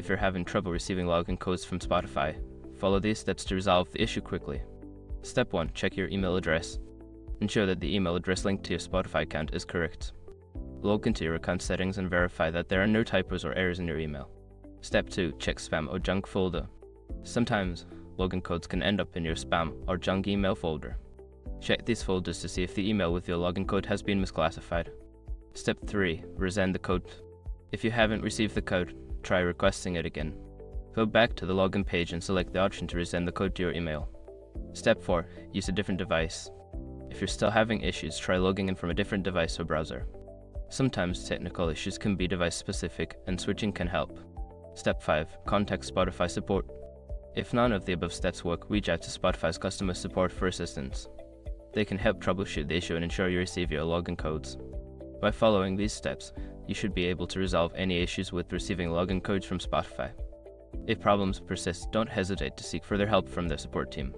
If you're having trouble receiving login codes from Spotify, follow these steps to resolve the issue quickly. Step 1. Check your email address. Ensure that the email address linked to your Spotify account is correct. Log into your account settings and verify that there are no typos or errors in your email. Step 2. Check spam or junk folder. Sometimes, login codes can end up in your spam or junk email folder. Check these folders to see if the email with your login code has been misclassified. Step 3. Resend the code. If you haven't received the code, try requesting it again. Go back to the login page and select the option to resend the code to your email. Step 4. Use a different device. If you're still having issues, try logging in from a different device or browser. Sometimes technical issues can be device specific and switching can help. Step 5. Contact Spotify support. If none of the above steps work, reach out to Spotify's customer support for assistance. They can help troubleshoot the issue and ensure you receive your login codes. By following these steps, you should be able to resolve any issues with receiving login codes from Spotify. If problems persist, don't hesitate to seek further help from their support team.